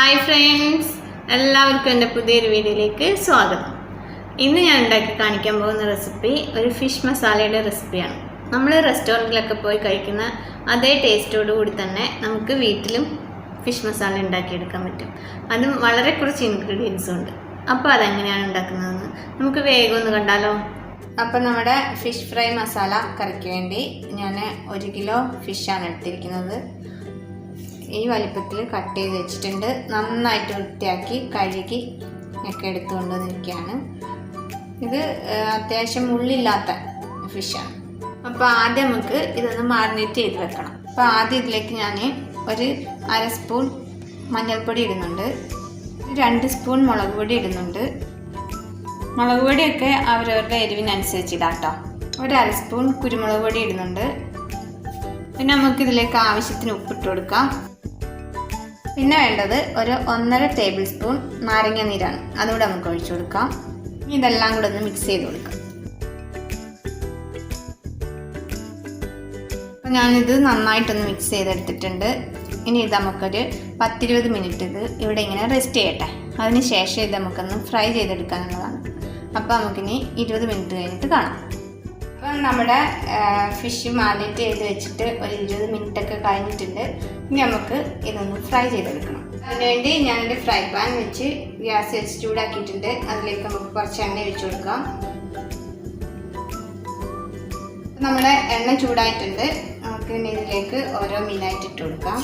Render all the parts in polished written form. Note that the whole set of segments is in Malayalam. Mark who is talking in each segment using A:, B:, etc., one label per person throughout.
A: ഹായ് ഫ്രണ്ട്സ്, എല്ലാവർക്കും എൻ്റെ പുതിയൊരു വീഡിയോയിലേക്ക് സ്വാഗതം. ഇന്ന് ഞാൻ ഉണ്ടാക്കി കാണിക്കാൻ പോകുന്ന റെസിപ്പി ഒരു ഫിഷ് മസാലയുടെ റെസിപ്പിയാണ്. നമ്മൾ റെസ്റ്റോറൻറ്റിലൊക്കെ പോയി കഴിക്കുന്ന അതേ ടേസ്റ്റോടു കൂടി തന്നെ നമുക്ക് വീട്ടിലും ഫിഷ് മസാല ഉണ്ടാക്കിയെടുക്കാൻ പറ്റും. അതും വളരെ കുറച്ച് ഇൻഗ്രീഡിയൻസും ഉണ്ട്. അപ്പോൾ അതെങ്ങനെയാണ് ഉണ്ടാക്കുന്നതെന്ന് നമുക്ക് വേഗം ഒന്ന് കണ്ടാലോ. അപ്പോൾ നമ്മുടെ ഫിഷ് ഫ്രൈ മസാല കറിക്ക് വേണ്ടി ഞാൻ 1 കിലോ ഫിഷാണ് എടുത്തിരിക്കുന്നത്. ഈ വലിപ്പത്തിൽ കട്ട് ചെയ്ത് വെച്ചിട്ടുണ്ട്. നന്നായിട്ട് വൃത്തിയാക്കി കഴുകി ഒക്കെ എടുത്തുകൊണ്ട് നിൽക്കുകയാണ്. ഇത് അത്യാവശ്യം മുള്ളില്ലാത്ത ഫിഷാണ്. അപ്പോൾ ആദ്യം നമുക്ക് ഇതൊന്ന് മാരിനേറ്റ് ചെയ്ത് വെക്കണം. അപ്പോൾ ആദ്യം ഇതിലേക്ക് ഞാൻ ഒരു 1/2 സ്പൂൺ മഞ്ഞൾപ്പൊടി ഇടുന്നുണ്ട്, 2 സ്പൂൺ മുളക് പൊടി ഇടുന്നുണ്ട്. മുളക് പൊടിയൊക്കെ അവരവരുടെ എരിവിനനുസരിച്ച് ഇടാം കേട്ടോ. 1/2 സ്പൂൺ കുരുമുളക് പൊടി ഇടുന്നുണ്ട്. പിന്നെ നമുക്കിതിലേക്ക് ആവശ്യത്തിന് ഉപ്പിട്ട് കൊടുക്കാം. പിന്നെ വേണ്ടത് ഒരു 1.5 ടേബിൾ സ്പൂൺ നാരങ്ങ നീരാണ്. അതുകൂടെ നമുക്ക് ഒഴിച്ചു കൊടുക്കാം. ഇതെല്ലാം കൂടെ ഒന്ന് മിക്സ് ചെയ്ത് കൊടുക്കാം. അപ്പം ഞാനിത് നന്നായിട്ടൊന്ന് മിക്സ് ചെയ്തെടുത്തിട്ടുണ്ട്. ഇനി ഇത് നമുക്കൊരു 10-20 മിനിറ്റ് ഇത് ഇവിടെ ഇങ്ങനെ റെസ്റ്റ് ചെയ്യട്ടെ. അതിന് ശേഷം ഇത് നമുക്കൊന്ന് ഫ്രൈ ചെയ്തെടുക്കാനുള്ളതാണ്. അപ്പോൾ നമുക്കിനി 20 മിനിറ്റ് കഴിഞ്ഞിട്ട് കാണാം. അപ്പം നമ്മുടെ ഫിഷ് മാരിനേറ്റ് ചെയ്ത് വെച്ചിട്ട് ഒരു 20 മിനിറ്റൊക്കെ കഴിഞ്ഞിട്ടുണ്ട്. ഇനി നമുക്ക് ഇതൊന്ന് ഫ്രൈ ചെയ്തെടുക്കണം. അതിനുവേണ്ടി ഞാനൊരു ഫ്രൈ പാൻ വെച്ച് ഗ്യാസ് വെച്ച് ചൂടാക്കിയിട്ടുണ്ട്. അതിലേക്ക് നമുക്ക് കുറച്ച് എണ്ണ ഒഴിച്ചു കൊടുക്കാം. നമ്മുടെ എണ്ണ ചൂടായിട്ടുണ്ട്. നമുക്ക് ഇനി ഇതിലേക്ക് ഓരോ മീനായിട്ട് ഇട്ട് കൊടുക്കാം.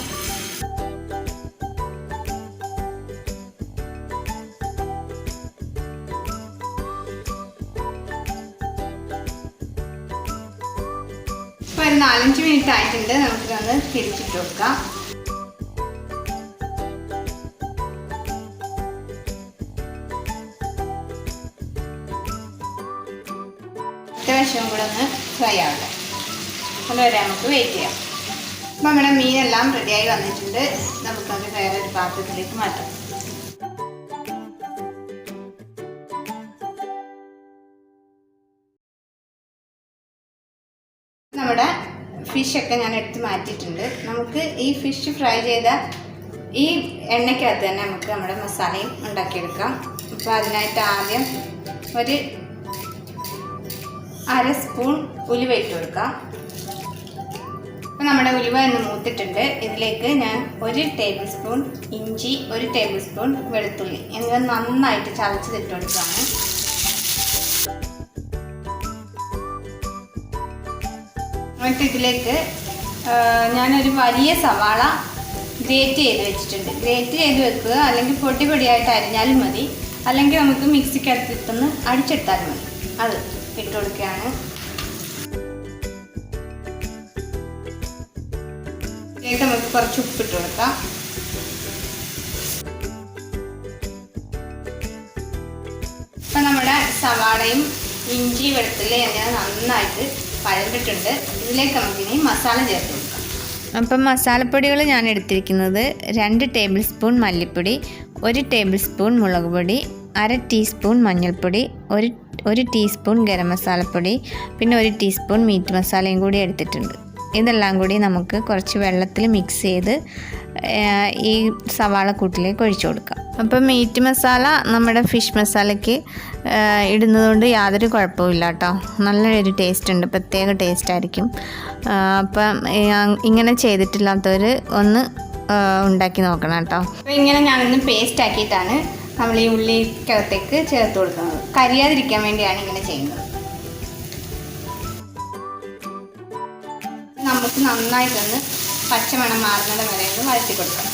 A: ഇപ്പോൾ ഒരു 4-5 മിനിറ്റ് ആയിട്ടുണ്ട്. നമുക്കിതൊന്ന് തിരിച്ചിട്ട് കൊടുക്കാം. വശം കൂടെ ഒന്ന് ഫ്രൈ ആവട്ടെ. അതുവരെ നമുക്ക് വെയിറ്റ് ചെയ്യാം. അപ്പോൾ നമ്മുടെ മീനെല്ലാം റെഡിയായി വന്നിട്ടുണ്ട്. നമുക്കത് വേറൊരു പാത്രത്തിലേക്ക് മാറ്റാം. നമ്മുടെ ഫിഷൊക്കെ ഞാൻ എടുത്ത് മാറ്റിയിട്ടുണ്ട്. നമുക്ക് ഈ ഫിഷ് ഫ്രൈ ചെയ്ത ഈ എണ്ണയ്ക്കകത്ത് തന്നെ നമുക്ക് നമ്മുടെ മസാലയും ഉണ്ടാക്കിയെടുക്കാം. അപ്പോൾ അതിനായിട്ട് ആദ്യം ഒരു 1/2 സ്പൂൺ ഉലുവ ഇട്ട് കൊടുക്കാം. അപ്പോൾ നമ്മുടെ ഉലുവ ഒന്ന് മൂത്തിട്ടുണ്ട്. ഇതിലേക്ക് ഞാൻ 1 ടേബിൾ സ്പൂൺ ഇഞ്ചി, 1 ടേബിൾ സ്പൂൺ വെളുത്തുള്ളി എന്നിവ നന്നായിട്ട് ചതച്ചിട്ട് കൊടുക്കുകയാണ്. എന്നിട്ട് ഇതിലേക്ക് ഞാനൊരു വലിയ സവാള ഗ്രേറ്റ് ചെയ്ത് വെച്ചിട്ടുണ്ട്. ഗ്രേറ്റ് ചെയ്ത് വെക്കുക, അല്ലെങ്കിൽ പൊടി പൊടിയായിട്ട് അരിഞ്ഞാലും മതി, അല്ലെങ്കിൽ നമുക്ക് മിക്സിക്കകത്തിട്ടൊന്ന് അടിച്ചെടുത്താലും മതി. അത് ഇട്ട് കൊടുക്കുകയാണ്. ഇതിലേക്ക് നമുക്ക് കുറച്ച് ഉപ്പിട്ട് കൊടുക്കാം. അപ്പം നമ്മുടെ സവാളയും ഇഞ്ചി വെളുത്തുള്ളി എന്നിവ നന്നായിട്ട് വഴണ്ടിട്ടുണ്ട്. ഇതിലേക്ക് നമുക്കിനി മസാല ചേർത്ത് കൊടുക്കാം. അപ്പം മസാലപ്പൊടികൾ ഞാൻ എടുത്തിരിക്കുന്നത് 2 ടേബിൾ സ്പൂൺ മല്ലിപ്പൊടി, 1 ടേബിൾ സ്പൂൺ മുളക് പൊടി, 1/2 ടീസ്പൂൺ മഞ്ഞൾപ്പൊടി, 1 ടീസ്പൂൺ ഗരം മസാലപ്പൊടി, പിന്നെ 1 ടീസ്പൂൺ മീറ്റ് മസാലയും കൂടി എടുത്തിട്ടുണ്ട്. ഇതെല്ലാം കൂടി നമുക്ക് കുറച്ച് വെള്ളത്തിൽ മിക്സ് ചെയ്ത് ഈ സവാള കൂട്ടിലേക്ക് ഒഴിച്ചു കൊടുക്കാം. അപ്പം മീറ്റ് മസാല നമ്മുടെ ഫിഷ് മസാലയ്ക്ക് ഇടുന്നതുകൊണ്ട് യാതൊരു കുഴപ്പമില്ല കേട്ടോ. നല്ലൊരു ടേസ്റ്റ് ഉണ്ട്, പ്രത്യേക ടേസ്റ്റ് ആയിരിക്കും. അപ്പം ഇങ്ങനെ ചെയ്തിട്ടില്ലാത്തവർ ഒന്ന് ഉണ്ടാക്കി നോക്കണം കേട്ടോ. അപ്പോൾ ഇങ്ങനെ ഞാനൊന്ന് പേസ്റ്റ് ആക്കിയിട്ടാണ് നമ്മൾ ഈ ഉള്ളിക്കകത്തേക്ക് ചേർത്ത് കൊടുക്കുന്നത്. കരിയാതിരിക്കാൻ വേണ്ടിയാണ് ഇങ്ങനെ ചെയ്യുന്നത്. നമുക്ക് നന്നായിട്ടൊന്ന് പച്ചമണം മാറുന്നത് വരെ ഒന്ന് വഴറ്റി കൊടുക്കണം.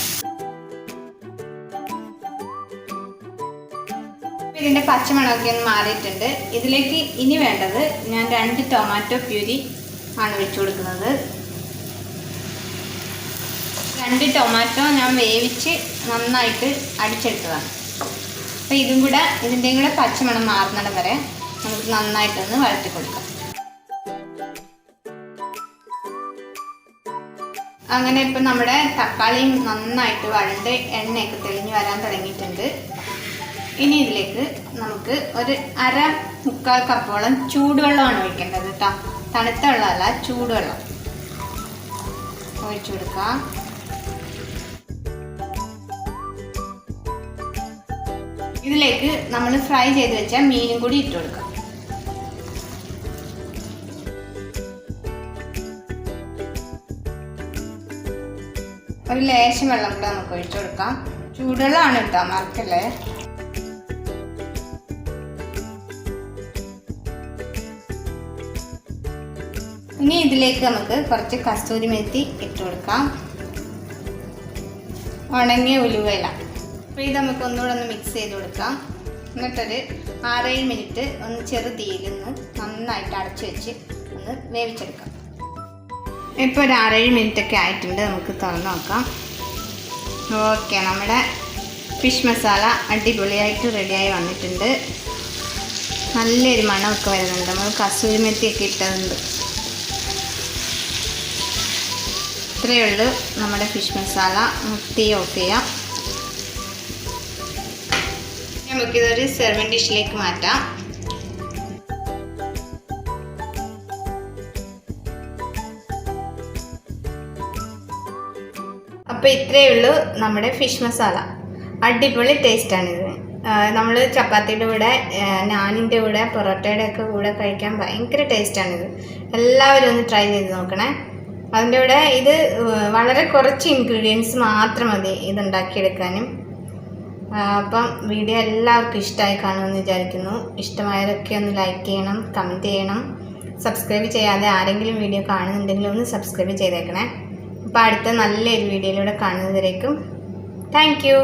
A: ഇതിൻ്റെ പച്ചമണമൊക്കെ ഒന്ന് മാറിയിട്ടുണ്ട്. ഇതിലേക്ക് ഇനി വേണ്ടത് ഞാൻ 2 ടൊമാറ്റോ പ്യൂരി ആണ് വെച്ച് കൊടുക്കുന്നത്. 2 ടൊമാറ്റോ ഞാൻ വേവിച്ച് നന്നായിട്ട് അടിച്ചെടുത്തതാണ്. അപ്പോൾ ഇതും കൂടെ ഇതിൻ്റെയും കൂടെ പച്ചമണം മാറുന്നിടം വരെ നമുക്ക് നന്നായിട്ടൊന്ന് വഴറ്റി കൊടുക്കാം. അങ്ങനെ ഇപ്പം നമ്മുടെ തക്കാളിയും നന്നായിട്ട് വഴണ്ട് എണ്ണയൊക്കെ തെളിഞ്ഞ് വരാൻ തുടങ്ങിയിട്ടുണ്ട്. ഇനി ഇതിലേക്ക് നമുക്ക് ഒരു 1/4 കപ്പോളം ചൂടുവെള്ളമാണ് ഒഴിക്കേണ്ടത് കേട്ടോ. തണുത്ത വെള്ളമല്ല, ചൂടുവെള്ളം ഒഴിച്ചു കൊടുക്കാം. ഇതിലേക്ക് നമ്മൾ ഫ്രൈ ചെയ്ത് വെച്ച മീനും കൂടി ഇട്ട് കൊടുക്കാം. ഒരു ലേശം വെള്ളം കൂടെ നമുക്ക് ഒഴിച്ചു കൊടുക്കാം. ചൂടുവെള്ളമാണ് കേട്ടോ, മറക്കല്ലേ. ഇനി ഇതിലേക്ക് നമുക്ക് കുറച്ച് കസ്തൂരി മെത്തി ഇട്ട് കൊടുക്കാം, ഉണങ്ങിയ ഉലുവയില. അപ്പോൾ ഇത് നമുക്ക് ഒന്നുകൂടെ ഒന്ന് മിക്സ് ചെയ്ത് കൊടുക്കാം. എന്നിട്ടൊരു 6-7 മിനിറ്റ് ഒന്ന് ചെറു തീയിൽ നന്നായിട്ട് അടച്ചു വെച്ച് ഒന്ന് വേവിച്ചെടുക്കാം. ഇപ്പോൾ ഒരു 6-7 മിനിറ്റൊക്കെ ആയിട്ടുണ്ട്. നമുക്ക് തുറന്ന് നോക്കാം. ഓക്കെ, നമ്മുടെ ഫിഷ് മസാല അടിപൊളിയായിട്ട് റെഡിയായി വന്നിട്ടുണ്ട്. നല്ലൊരു മണമൊക്കെ വരുന്നുണ്ട്. നമ്മൾ കസൂരി മെത്തിയൊക്കെ ഇട്ടതുണ്ട്. ഇത്രയേ ഉള്ളൂ നമ്മുടെ ഫിഷ് മസാല. തീ ഓഫ് ചെയ്യാം. നമുക്കിതൊരു സെർവിങ് ഡിഷിലേക്ക് മാറ്റാം. അപ്പോൾ ഇത്രയേ ഉള്ളൂ നമ്മുടെ ഫിഷ് മസാല. അടിപൊളി ടേസ്റ്റാണിത്. നമ്മൾ ചപ്പാത്തിയുടെ കൂടെ, നാനിൻ്റെ കൂടെ, പൊറോട്ടയുടെ ഒക്കെ കൂടെ കഴിക്കാൻ ഭയങ്കര ടേസ്റ്റാണിത്. എല്ലാവരും ഒന്ന് ട്രൈ ചെയ്ത് നോക്കണേ. അതിൻ്റെ കൂടെ ഇത് വളരെ കുറച്ച് ഇൻഗ്രീഡിയൻസ് മാത്രം മതി ഇതുണ്ടാക്കിയെടുക്കാനും. അപ്പം വീഡിയോ എല്ലാവർക്കും ഇഷ്ടമായി കാണുമെന്ന് വിചാരിക്കുന്നു. ഇഷ്ടമായവരൊക്കെ ഒന്ന് ലൈക്ക് ചെയ്യണം, കമൻറ്റ് ചെയ്യണം. സബ്സ്ക്രൈബ് ചെയ്യാതെ ആരെങ്കിലും വീഡിയോ കാണുന്നുണ്ടെങ്കിൽ ഒന്ന് സബ്സ്ക്രൈബ് ചെയ്തേക്കണേ. അപ്പോൾ അടുത്ത നല്ലൊരു വീഡിയോയിലൂടെ കാണുന്നതിലേക്കും താങ്ക് യു.